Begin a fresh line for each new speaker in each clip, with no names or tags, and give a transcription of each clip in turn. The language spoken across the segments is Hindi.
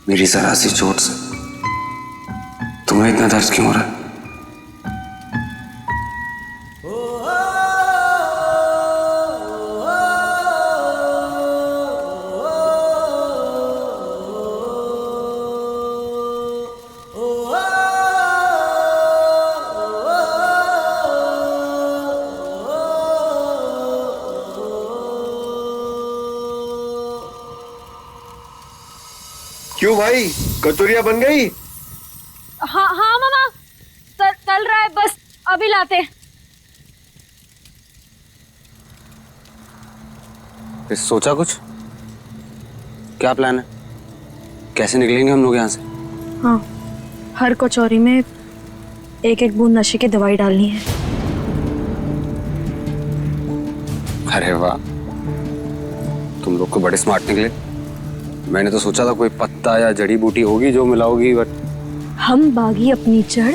मेरी जरा सी चोट से तुम्हें इतना दर्द क्यों हो रहा है?
क्यों भाई, कचौरियां बन गई?
हाँ हाँ मामा, तल रहा है, बस अभी लाते।
सोचा कुछ? क्या प्लान है? कैसे निकलेंगे हम लोग यहाँ से?
हाँ, हर कचौरी में एक एक बूंद नशे की दवाई डालनी है।
अरे वाह, तुम लोग को बड़े स्मार्ट निकले। मैंने तो सोचा था कोई पत्ता या जड़ी बूटी होगी जो मिलाओगी, बट
हम बागी अपनी जड़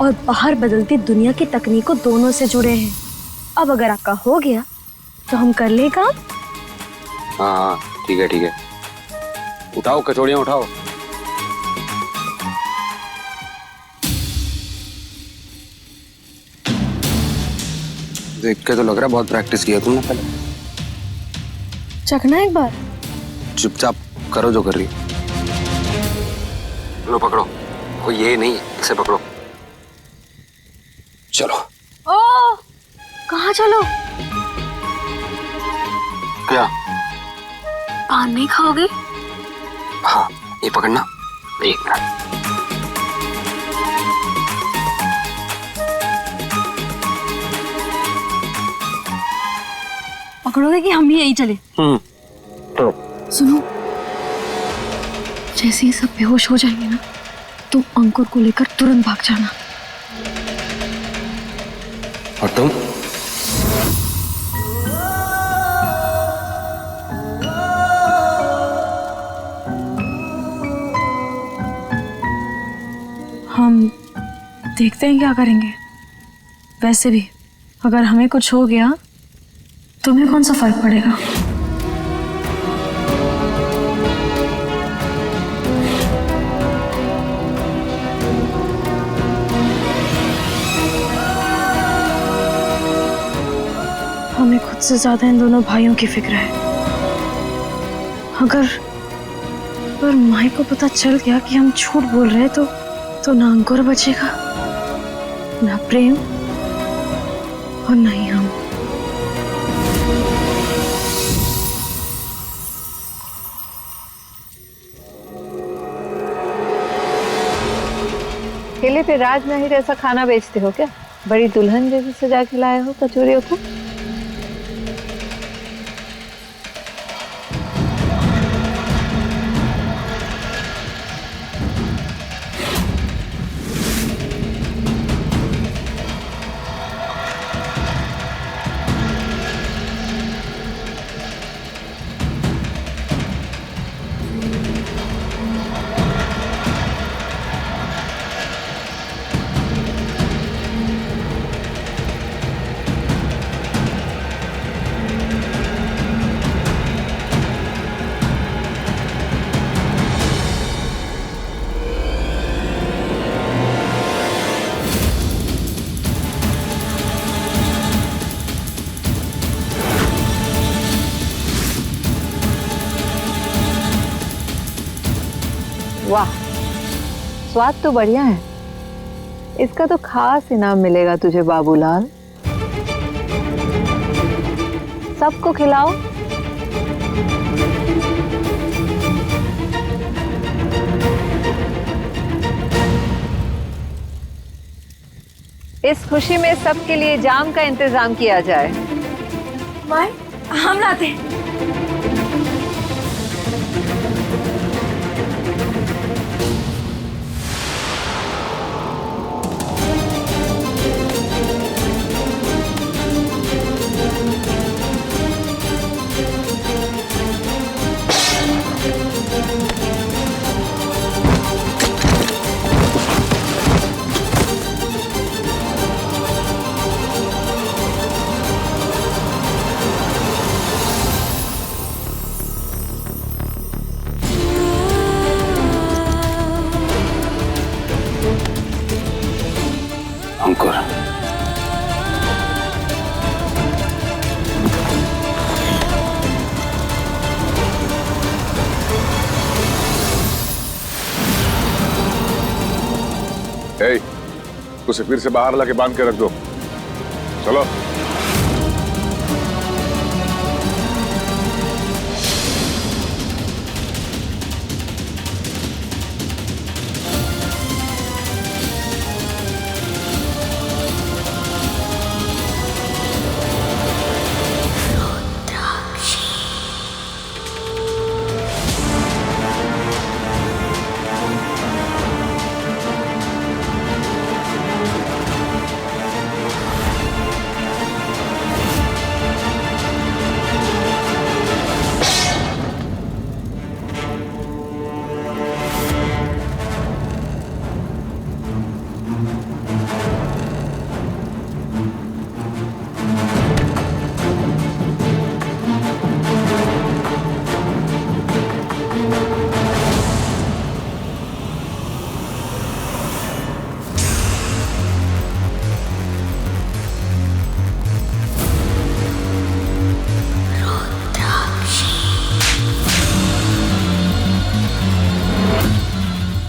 और बाहर बदलती दुनिया की तकनीकों दोनों से जुड़े हैं। अब अगर आपका हो गया तो हम कर ले काम।
हाँ हाँ ठीक है ठीक है, उठाओ कचौड़ियाँ उठाओ। देख के तो लग रहा है बहुत प्रैक्टिस किया तुमने पहले।
चखना एक बार।
चुपचाप करो जो कर रही हो। लो पकड़ो, कोई ये नहीं, इसे पकड़ो। चलो।
ओ, कहाँ चलो?
क्या?
पान नहीं खाओगे?
हाँ, ये पकड़ना, एक मिनट।
पकड़ोगे कि हम भी यही चले?
तो
सुनो, जैसे ही सब बेहोश हो जाएंगे ना, तुम अंकुर को लेकर तुरंत भाग जाना।
और तुम?
हम देखते हैं क्या करेंगे। वैसे भी अगर हमें कुछ हो गया तुम्हें कौन सा फर्क पड़ेगा? हमें खुद से ज्यादा इन दोनों भाइयों की फिक्र है। अगर माई को पता चल गया कि हम झूठ बोल रहे हैं तो ना अंकुर बचेगा, ना प्रेम, और ना ही हम।
ठेले पे राजमहल ऐसा खाना बेचते हो क्या? बड़ी दुल्हन जैसे सजा के लाए हो कचौरियों को। वाह, स्वाद तो बढ़िया है। इसका तो खास इनाम मिलेगा तुझे बाबूलाल। सबको खिलाओ। इस खुशी में सबके लिए जाम का इंतजाम किया जाए।
माई, हम लाते हैं।
उसे फिर से बाहर लाके बांध के रख दो। चलो।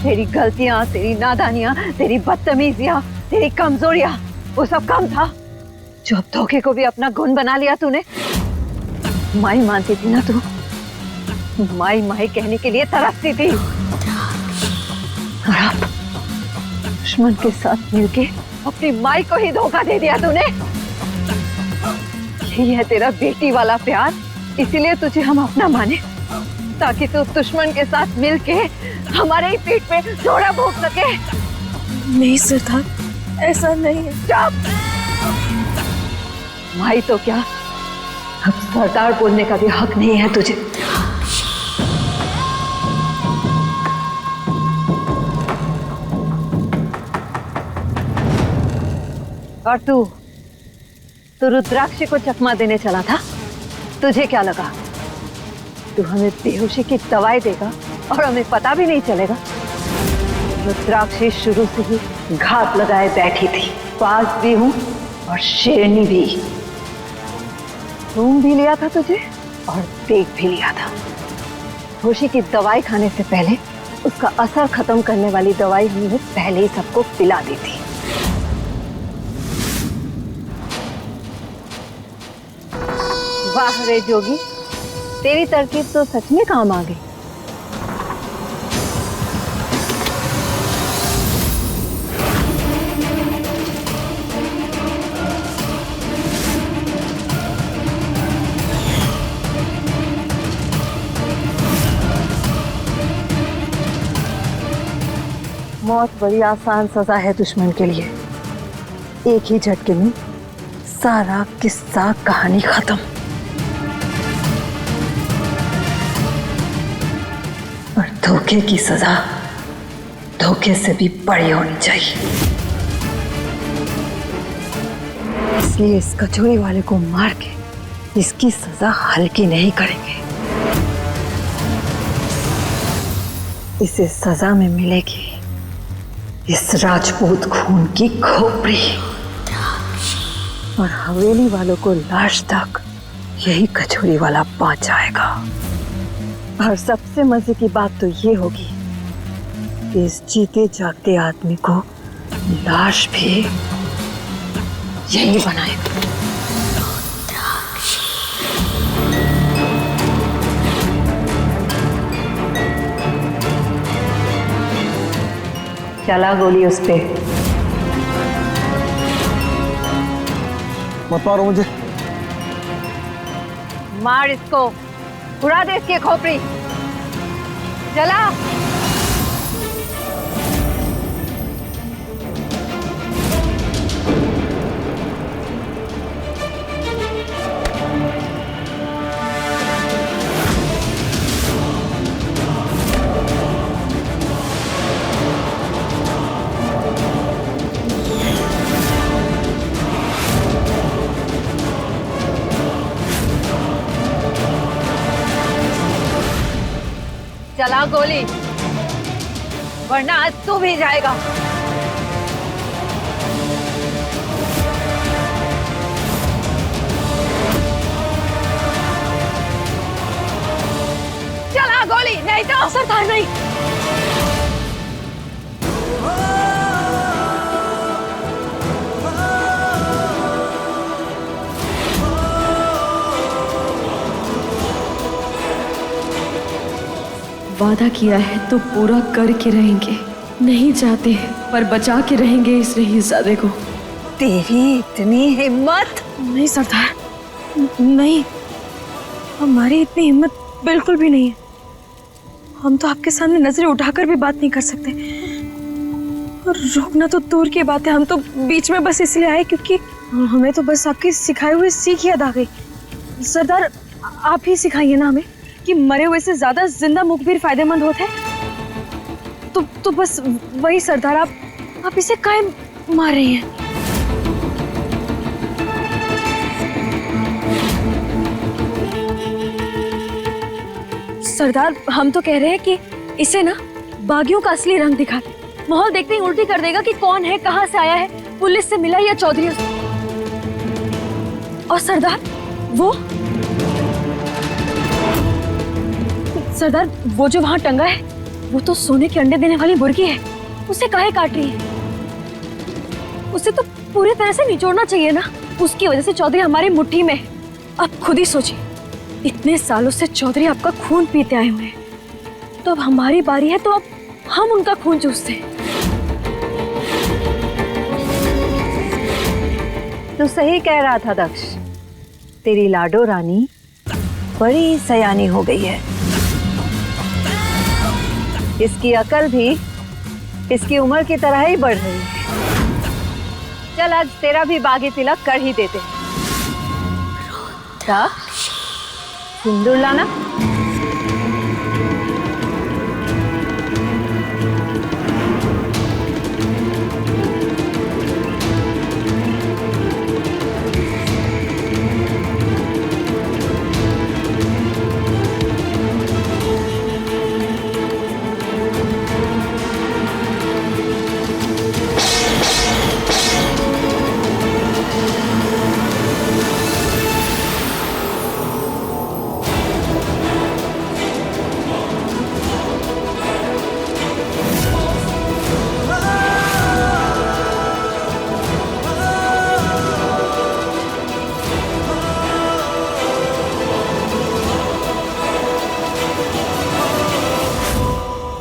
तेरी गलतियां, तेरी नादानियां, तेरी बदतमीजियां, तेरी कमजोरियां, वो सब कम था जो अब धोखे को भी अपना गुण बना लिया तूने। माई मानती थी ना तू, माई माई कहने के लिए तरसती थी, और अब दुश्मन के साथ मिलके अपनी माई को ही धोखा दे दिया तूने। यही है तेरा बेटी वाला प्यार, इसीलिए तुझे हम अपना माने, ताकि तू दुश्मन के साथ मिलके हमारे ही पीठ पे थोड़ा भोग सके।
नहीं सिद्धार्थ, ऐसा नहीं है।
चुप! माई तो क्या, अब सरदार बोलने का भी हक नहीं है तुझे। और तू रुद्राक्षी को चकमा देने चला था, तुझे क्या लगा तू हमें बेहोशी की दवाई देगा और हमें पता भी नहीं चलेगा? रुद्राक्षी शुरू से ही घात लगाए बैठी थी। पास भी हूं और शेरनी भी। घूम भी लिया था तुझे और देख भी लिया था। बेहोशी की दवाई खाने से पहले उसका असर खत्म करने वाली दवाई हमने पहले ही सबको पिला दी थी। वाह रे जोगी, तेरी तरकीब तो सच में काम आ गई। मौत बड़ी आसान सजा है दुश्मन के लिए। एक ही झटके में सारा किस्सा कहानी खत्म। और धोखे की सजा धोखे से भी बड़ी होनी चाहिए। इसलिए इस कचोरी वाले को मार के इसकी सजा हल्की नहीं करेंगे। इसे सजा में मिलेगी इस राजपूत खून की खोपड़ी, और हवेली वालों को लाश तक यही कचोरी वाला पहुंचाएगा। और सबसे मजे की बात तो ये होगी कि इस जीते जागते आदमी को लाश भी यही बनाएगा। चला गोली उस पे।
मत मारो मुझे।
मार इसको, उड़ा दे इसकी खोपड़ी। चला। चला गोली, वरना आज तू भी जाएगा। चला गोली, नहीं तो सरदार नहीं।
वादा किया है तो पूरा करके रहेंगे। नहीं चाहते पर बचा के रहेंगे इस रहीज़ादे को।
तेरी इतनी हिम्मत?
नहीं सरदार, नहीं, हमारी इतनी हिम्मत बिल्कुल भी नहीं है। हम तो आपके सामने नजरें उठाकर भी बात नहीं कर सकते, और रोकना तो दूर की बात है। हम तो बीच में बस इसलिए आए क्योंकि हमें तो बस आपकी सिखाई हुई सीख याद आ गई। सरदार, आप ही सिखाइए ना हमें कि मरे हुए से ज्यादा जिंदा मुखबिर फायदेमंद होते हैं। तो बस वही सरदार, आप इसे काहे मार रही हैं? सरदार, हम तो कह रहे हैं कि इसे ना बागियों का असली रंग दिखा दे। माहौल देखते ही उल्टी कर देगा कि कौन है, कहां से आया है, पुलिस से मिला या चौधरी से। और सरदार, वो जो वहां टंगा है, वो तो सोने के अंडे देने वाली मुर्गी है। उसे काहे काट रही है? उसे तो पूरी तरह से निचोड़ना चाहिए ना। उसकी वजह से चौधरी हमारी मुट्ठी में है। अब खुद ही सोचिए, इतने सालों से चौधरी आपका खून पीते आए हुए हैं, तो अब हमारी बारी है, तो अब हम उनका खून चूसते हैं।
तू सही कह रहा था दक्ष, तेरी लाडो रानी बड़ी सयानी हो गई है। इसकी अकल भी इसकी उम्र की तरह ही बढ़ रही है। चल, आज तेरा भी बागी तिलक कर ही देते हैं। दक्ष, सिंदूर लाना।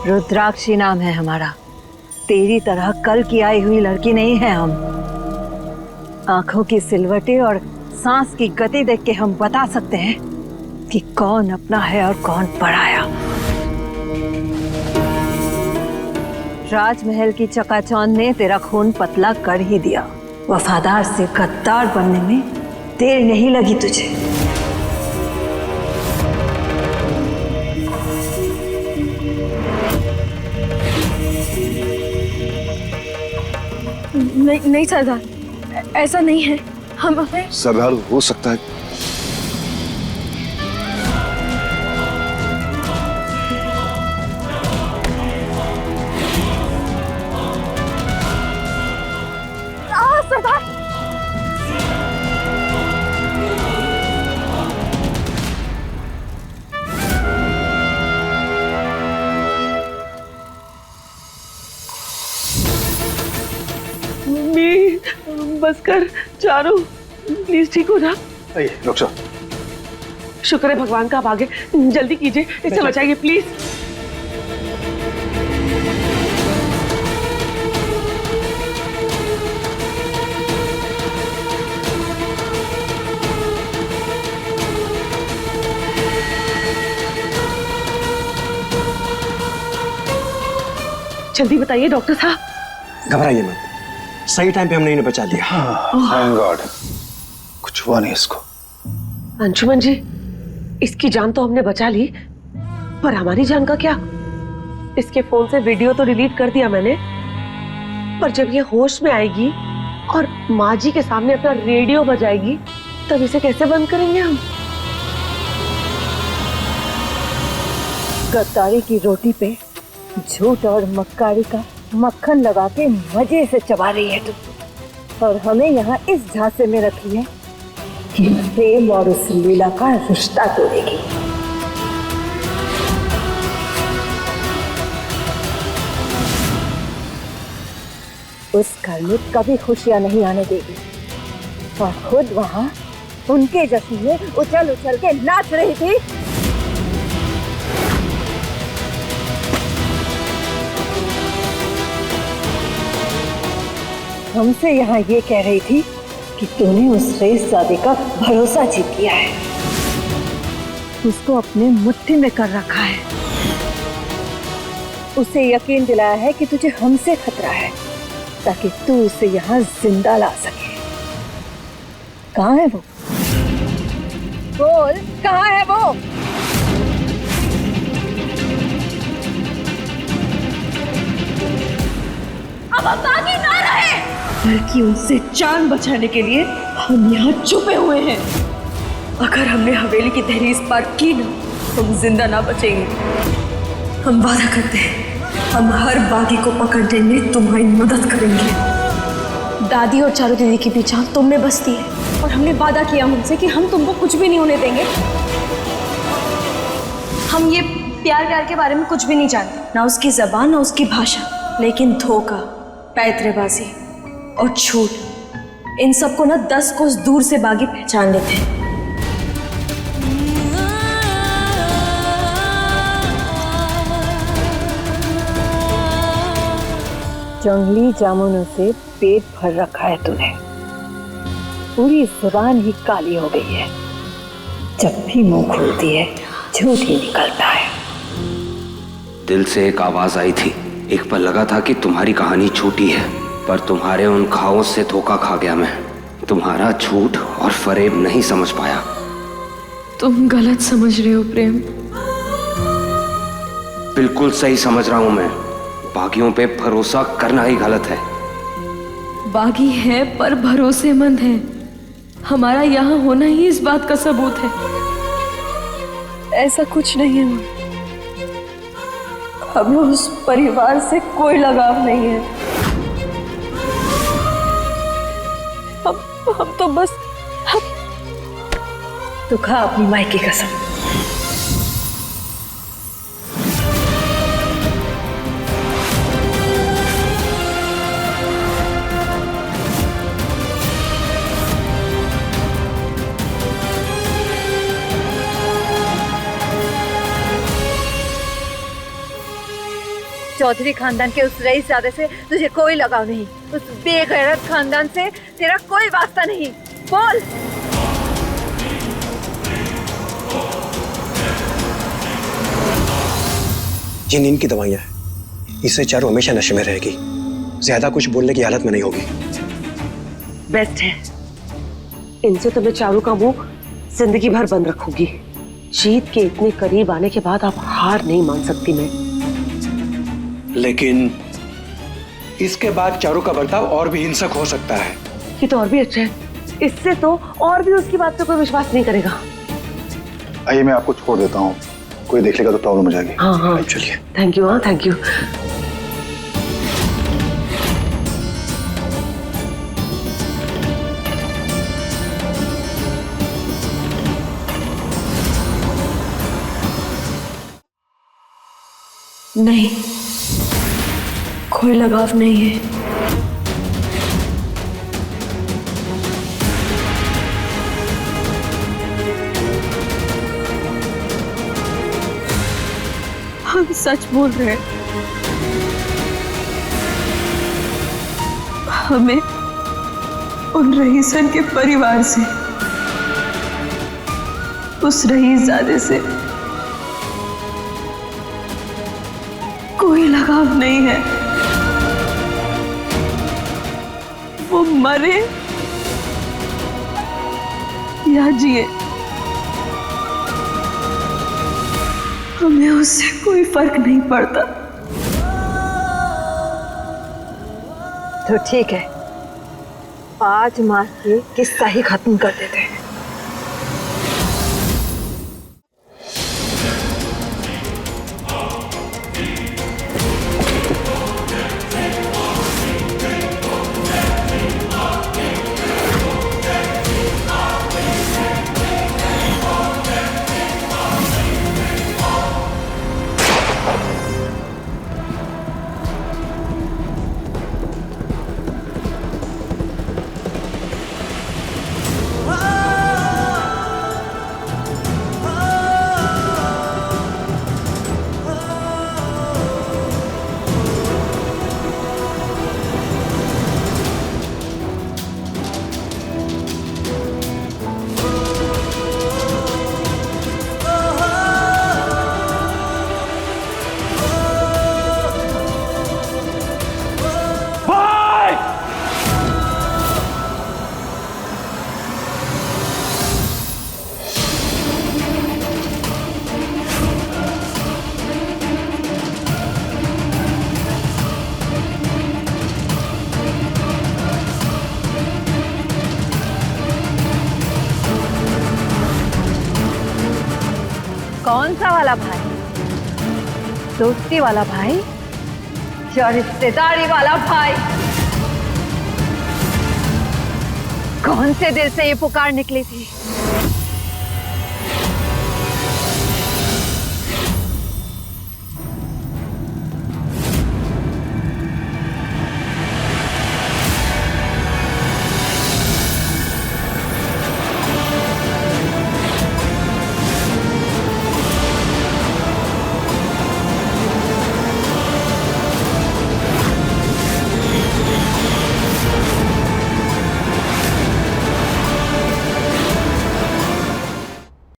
रुद्राक्षी नाम है हमारा। तेरी तरह कल की आई हुई लड़की नहीं है हम। आंखों की सिलवटें और सांस की गति देख के हम बता सकते हैं कि कौन अपना है और कौन पराया। राजमहल की चकाचौंध ने तेरा खून पतला कर ही दिया। वफादार से गद्दार बनने में देर नहीं लगी तुझे।
नहीं सरदार, ऐसा नहीं है। हम अपने
सरदार, हो सकता है
सरदार,
बस कर चारों, प्लीज ठीक हो जा।
रुक जा।
शुक्र है भगवान का, आप आगे जल्दी कीजिए, इसे बचाइए प्लीज। जल्दी बताइए डॉक्टर साहब।
घबराइए मत, सही टाइम पे हमने इन्हें बचा लिया।
थैंक गॉड, कुछ हुआ नहीं इसको।
अंशुमन जी, इसकी जान तो हमने बचा ली, पर हमारी जान का क्या? इसके फोन से वीडियो तो डिलीट कर दिया मैंने, पर जब ये होश में आएगी और माँ जी के सामने अपना रेडियो बजाएगी, तब इसे कैसे बंद करेंगे हम?
गद्दारी की रोटी पे झूठ और मक्कारी का मक्खन लगा के मजे से चबा रही है तुम, और हमें यहाँ इस झांसे में रखी है कि प्रेम और उस लीला का रिश्ता तोड़ेगी। उस घर में कभी खुशियां नहीं आने देगी, और खुद वहाँ उनके जश्न में उछल उछल के नाच रही थी। हमसे यहाँ ये कह रही थी कि तूने उस रईसजादे का भरोसा जीत लिया है, उसको अपने मुट्ठी में कर रखा है, उसे यकीन दिलाया है कि तुझे हमसे खतरा है ताकि तू उसे यहाँ जिंदा ला सके। कहाँ है वो? बोल, कहाँ है वो?
अब हम बागी ना रहे, बल्कि उनसे जान बचाने के लिए हम यहाँ छुपे हुए हैं। अगर हमने हवेली की दहलीज पार की ना, तो हम जिंदा ना बचेंगे। हम वादा करते हैं, हम हर बागी को पकड़ने में तुम्हारी मदद करेंगे। दादी और चारू दीदी की पहचान तुम में बसती है, और हमने वादा किया उनसे कि हम तुमको कुछ भी नहीं होने देंगे। हम ये प्यार के बारे में कुछ भी नहीं जानते, ना उसकी जबान ना उसकी भाषा, लेकिन धोखा, पैतरेबाजी और झूठ, इन सबको ना 10 कोस दूर से बागी पहचान लेते हैं।
जंगली जामुनों से पेट भर रखा है तूने, पूरी जुबान ही काली हो गई है। जब भी मुंह खोलती है झूठ ही निकलता है।
दिल से एक आवाज आई थी, एक पल लगा था कि तुम्हारी कहानी झूठी है, पर तुम्हारे उन घावों से धोखा खा गया मैं। तुम्हारा झूठ और फरेब नहीं समझ पाया।
तुम गलत समझ रहे हो प्रेम।
बिल्कुल सही समझ रहा हूं मैं। बागियों पे भरोसा करना ही गलत है।
बागी है पर भरोसेमंद है। हमारा यहाँ होना ही इस बात का सबूत है। ऐसा कुछ नहीं है माँ, हमें उस परिवार से कोई लगाव नहीं है। हम तो बस
तू खा अपनी माई की कसम। चौधरी खानदान के उस रईसजादे से तुझे कोई लगाव नहीं, उस बेगैरत खानदान से तेरा कोई वास्ता नहीं। बोल।
ये नींद की दवाइयां हैं, इससे चारू हमेशा नशे में रहेगी, ज्यादा कुछ बोलने की हालत में नहीं होगी।
बेस्ट है, इनसे तो मैं चारू का मुंह जिंदगी भर बंद रखूंगी। जीत के इतने करीब आने के बाद आप हार नहीं मान सकती मैं।
लेकिन इसके बाद चारू का बर्ताव और भी हिंसक हो सकता है।
ये तो और भी अच्छा है, इससे तो और भी उसकी बात पे कोई विश्वास नहीं करेगा।
आइए मैं आपको छोड़ देता हूँ, कोई देख लेगा तो प्रॉब्लम हो जाएगी।
हाँ हाँ
चलिए।
Thank you. हाँ थैंक यू।
नहीं, कोई लगाव नहीं है। हम सच बोल रहे हैं। हमें उन रईसन के परिवार से, उस रईसजादे से कोई लगाव नहीं है। वो मरे या जिए, हमें उससे कोई फर्क नहीं पड़ता।
तो ठीक है, आज मार के किस्सा ही खत्म कर देते हैं। कौन सा वाला भाई? दोस्ती वाला भाई या रिश्तेदारी वाला भाई? कौन से दिल से ये पुकार निकली थी?